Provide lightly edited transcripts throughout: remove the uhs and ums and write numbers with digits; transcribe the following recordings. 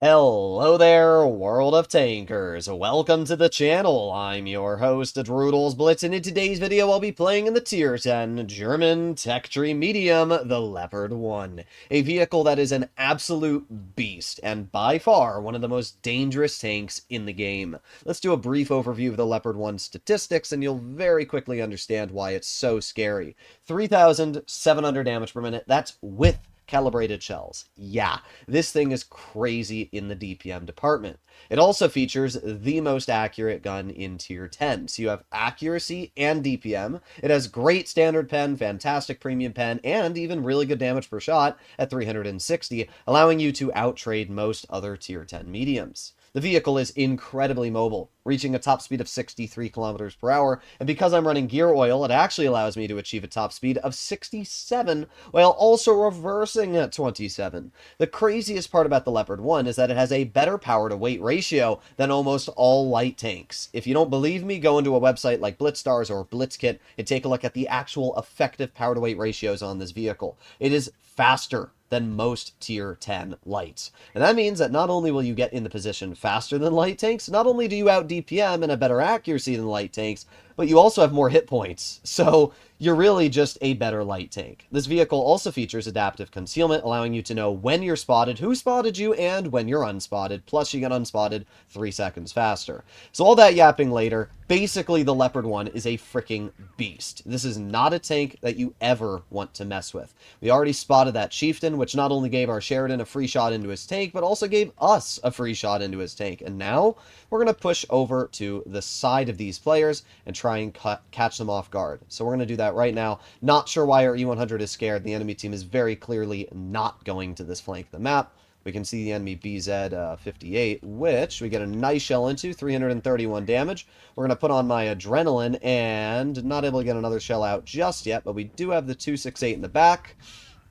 Hello there, world of tankers. Welcome to the channel. I'm your host, Drudels Blitz, and in today's video I'll be playing in the Tier 10 German Tech Tree Medium, the Leopard 1. A vehicle that is an absolute beast, and by far one of the most dangerous tanks in the game. Let's do a brief overview of the Leopard 1 statistics, and you'll very quickly understand why it's so scary. 3,700 damage per minute, that's with calibrated shells. Yeah, this thing is crazy in the DPM department. It also features the most accurate gun in Tier 10. So you have accuracy and DPM. It has great standard pen, fantastic premium pen, and even really good damage per shot at 360, allowing you to outtrade most other Tier 10 mediums. The vehicle is incredibly mobile, reaching a top speed of 63 kilometers per hour, and because I'm running gear oil, it actually allows me to achieve a top speed of 67 while also reversing at 27. The craziest part about the Leopard 1 is that it has a better power to weight ratio than almost all light tanks. If you don't believe me, go into a website like BlitzStars or BlitzKit and take a look at the actual effective power to weight ratios on this vehicle. It is faster than most tier 10 lights. And that means that not only will you get in the position faster than light tanks, not only do you out DPM and a better accuracy than light tanks, but you also have more hit points. So you're really just a better light tank. This vehicle also features adaptive concealment, allowing you to know when you're spotted, who spotted you, and when you're unspotted, plus you get unspotted 3 seconds faster. So all that yapping later, basically the Leopard 1 is a freaking beast. This is not a tank that you ever want to mess with. We already spotted that Chieftain, which not only gave our Sheridan a free shot into his tank, but also gave us a free shot into his tank. And now we're going to push over to the side of these players and try and catch them off guard. So we're going to do that right now. Not sure why our E100 is scared. The enemy team is very clearly not going to this flank of the map. We can see the enemy BZ-58, which we get a nice shell into, 331 damage. We're going to put on my adrenaline, and not able to get another shell out just yet, but we do have the 268 in the back.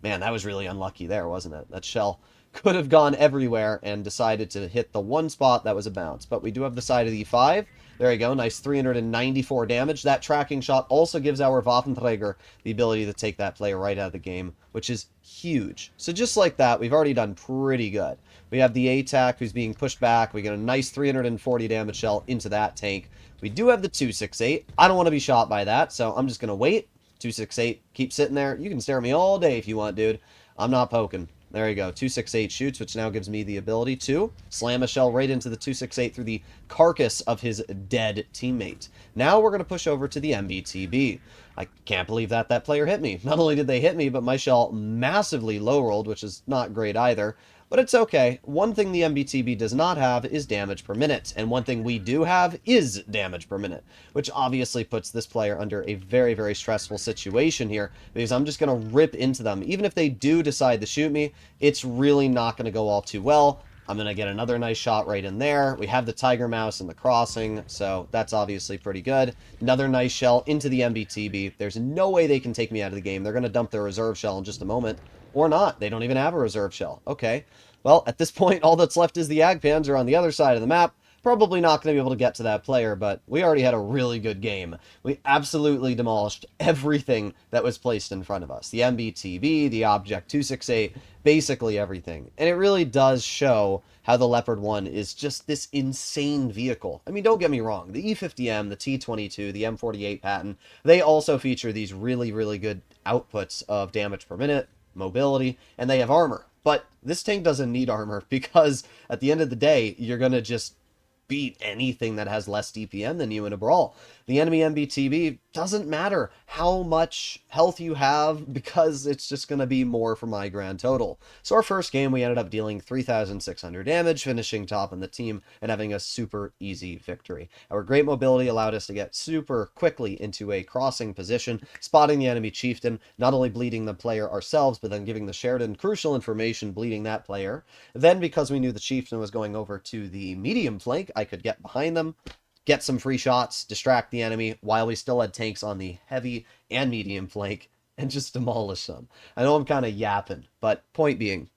Man, that was really unlucky there, wasn't it? That shell could have gone everywhere and decided to hit the one spot that was a bounce. But we do have the side of the E5. There you go, nice 394 damage. That tracking shot also gives our Waffenträger the ability to take that player right out of the game, which is huge. So just like that, we've already done pretty good. We have the ATAC who's being pushed back. We get a nice 340 damage shell into that tank. We do have the 268. I don't want to be shot by that, so I'm just going to wait. 268, keep sitting there. You can stare at me all day if you want, dude. I'm not poking. There you go. 268 shoots, which now gives me the ability to slam a shell right into the 268 through the carcass of his dead teammate. Now we're going to push over to the MBTB. I can't believe that player hit me. Not only did they hit me, but my shell massively low rolled, which is not great either. But it's okay. One thing the MBTB does not have is damage per minute, and one thing we do have is damage per minute, which obviously puts this player under a very, very stressful situation here, because I'm just going to rip into them. Even if they do decide to shoot me, it's really not going to go all too well. I'm going to get another nice shot right in there. We have the Tiger Mouse in the crossing, so that's obviously pretty good. Another nice shell into the MBTB. There's no way they can take me out of the game. They're going to dump their reserve shell in just a moment. Or not. They don't even have a reserve shell. Okay. Well, at this point, all that's left is the Agpans are on the other side of the map. Probably not going to be able to get to that player, but we already had a really good game. We absolutely demolished everything that was placed in front of us. The MBTB, the Object 268, basically everything. And it really does show how the Leopard 1 is just this insane vehicle. I mean, don't get me wrong. The E50M, the T22, the M48 Patton, they also feature these really, really good outputs of damage per minute, mobility, and they have armor. But this tank doesn't need armor because at the end of the day, you're going to just beat anything that has less DPM than you in a brawl. The enemy MBTB doesn't matter how much health you have because it's just going to be more for my grand total. So our first game, we ended up dealing 3,600 damage, finishing top in the team and having a super easy victory. Our great mobility allowed us to get super quickly into a crossing position, spotting the enemy chieftain, not only bleeding the player ourselves, but then giving the Sheridan crucial information, bleeding that player. Then, because we knew the chieftain was going over to the medium flank, I could get behind them, get some free shots, distract the enemy, while we still had tanks on the heavy and medium flank, and just demolish them. I know I'm kind of yapping, but point being,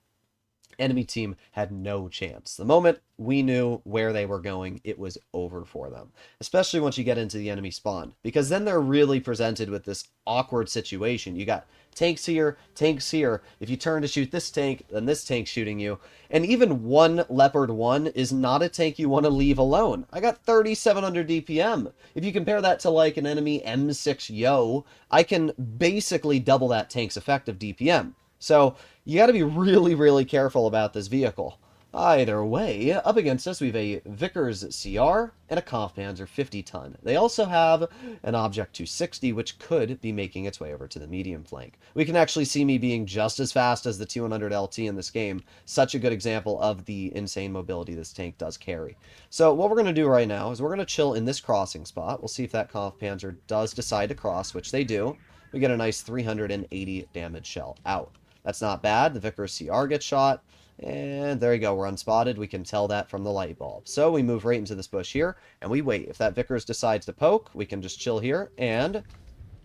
Enemy team had no chance. The moment we knew where they were going, it was over for them. Especially once you get into the enemy spawn, because then they're really presented with this awkward situation. You got tanks here, tanks here. If you turn to shoot this tank, then this tank's shooting you. And even one Leopard 1 is not a tank you want to leave alone. I got 3,700 DPM. If you compare that to like an enemy M6 Yo, I can basically double that tank's effective DPM. So you got to be really, really careful about this vehicle. Either way, up against us we have a Vickers CR and a Kampfpanzer 50-ton. They also have an Object 260, which could be making its way over to the medium flank. We can actually see me being just as fast as the T100 LT in this game. Such a good example of the insane mobility this tank does carry. So what we're going to do right now is we're going to chill in this crossing spot. We'll see if that Kampfpanzer does decide to cross, which they do. We get a nice 380 damage shell out. That's not bad. The Vickers CR gets shot. And there you go. We're unspotted. We can tell that from the light bulb. So we move right into this bush here, and we wait. If that Vickers decides to poke, we can just chill here and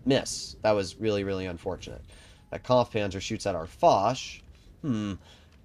miss. That was really, really unfortunate. That Kampfpanzer shoots at our Foch.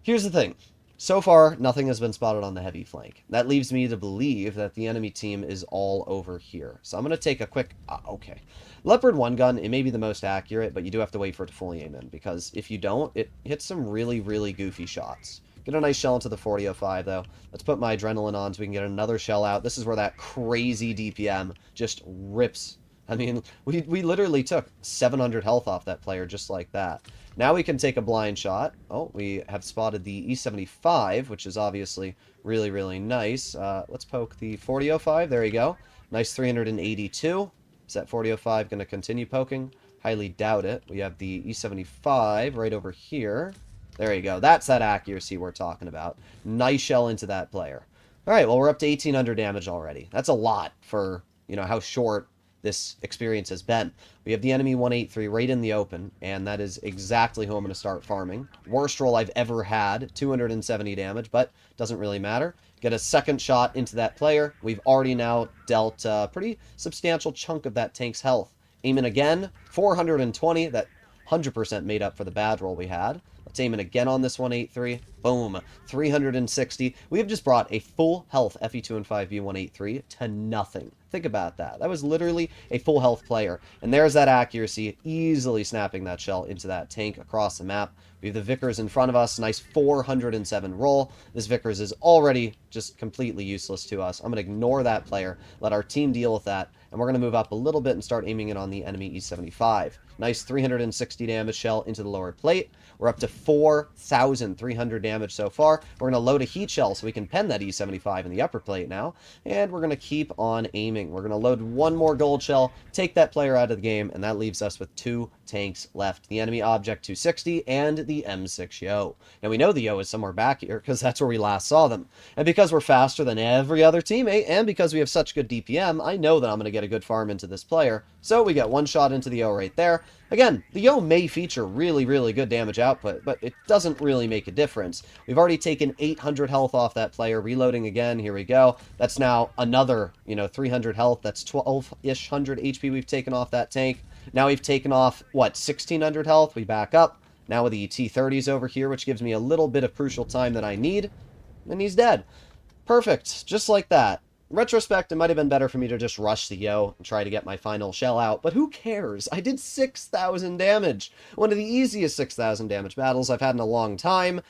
Here's the thing. So far, nothing has been spotted on the heavy flank. That leaves me to believe that the enemy team is all over here. So I'm going to take a quick... okay. Leopard 1 gun, it may be the most accurate, but you do have to wait for it to fully aim in, because if you don't, it hits some really, really goofy shots. Get a nice shell into the 4005, though. Let's put my adrenaline on so we can get another shell out. This is where that crazy DPM just rips. I mean, we literally took 700 health off that player just like that. Now we can take a blind shot. Oh, we have spotted the E75, which is obviously really, really nice. Let's poke the 4005. There you go. Nice 382. Is that 4005 going to continue poking? Highly doubt it. We have the E75 right over here. There you go. That's that accuracy we're talking about. Nice shell into that player. All right, well, we're up to 1,800 damage already. That's a lot for, you know, how short this experience has been. We have the enemy 183 right in the open, and that is exactly who I'm going to start farming. Worst roll I've ever had, 270 damage, but doesn't really matter. Get a second shot into that player. We've already now dealt a pretty substantial chunk of that tank's health. Aiming again, 420, that 100% made up for the bad roll we had. Let's aim it again on this 183. Boom. 360. We have just brought a full health FE2 and 5B 183 to nothing. Think about that. That was literally a full health player. And there's that accuracy, easily snapping that shell into that tank across the map. We have the Vickers in front of us. Nice 407 roll. This Vickers is already just completely useless to us. I'm going to ignore that player, let our team deal with that, and we're going to move up a little bit and start aiming it on the enemy E75. Nice 360 damage shell into the lower plate. We're up to 4,300 damage so far. We're going to load a heat shell so we can pen that E75 in the upper plate now, and we're going to keep on aiming. We're going to load one more gold shell, take that player out of the game, and that leaves us with 2 tanks left. The enemy Object 260 and the M6 Yo. Now we know the Yo is somewhere back here because that's where we last saw them. And because we're faster than every other teammate, and because we have such good DPM, I know that I'm going to get a good farm into this player. So we get one shot into the Yo right there. Again, the Yo may feature really, really good damage output, but it doesn't really make a difference. We've already taken 800 health off that player. Reloading again. Here we go. That's now another, 300 health. That's 12-ish hundred HP we've taken off that tank. Now we've taken off, what, 1,600 health? We back up. Now with the T-30s over here, which gives me a little bit of crucial time that I need. And he's dead. Perfect. Just like that. In retrospect, it might have been better for me to just rush the Yo and try to get my final shell out, but who cares? I did 6,000 damage. One of the easiest 6,000 damage battles I've had in a long time.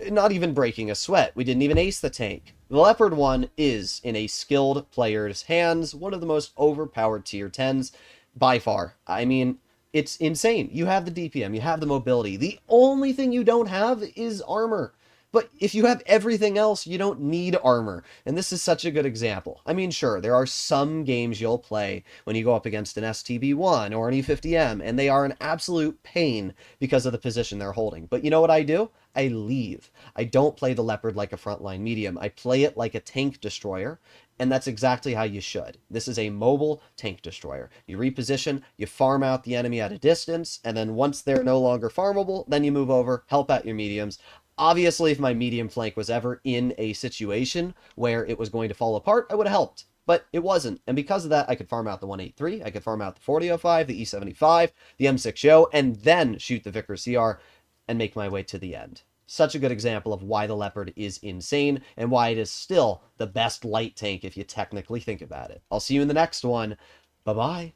Not even breaking a sweat. We didn't even ace the tank. The Leopard 1 is, in a skilled player's hands, one of the most overpowered tier 10s by far. I mean, it's insane. You have the DPM, you have the mobility. The only thing you don't have is armor. But if you have everything else, you don't need armor. And this is such a good example. I mean, sure, there are some games you'll play when you go up against an STB-1 or an E50M, and they are an absolute pain because of the position they're holding. But you know what I do? I leave. I don't play the Leopard like a frontline medium. I play it like a tank destroyer, and that's exactly how you should. This is a mobile tank destroyer. You reposition, you farm out the enemy at a distance, and then once they're no longer farmable, then you move over, help out your mediums. Obviously, if my medium flank was ever in a situation where it was going to fall apart, I would have helped. But it wasn't. And because of that, I could farm out the 183, I could farm out the 4005, the E75, the M6 Yo, and then shoot the Vickers CR and make my way to the end. Such a good example of why the Leopard is insane, and why it is still the best light tank if you technically think about it. I'll see you in the next one. Bye-bye.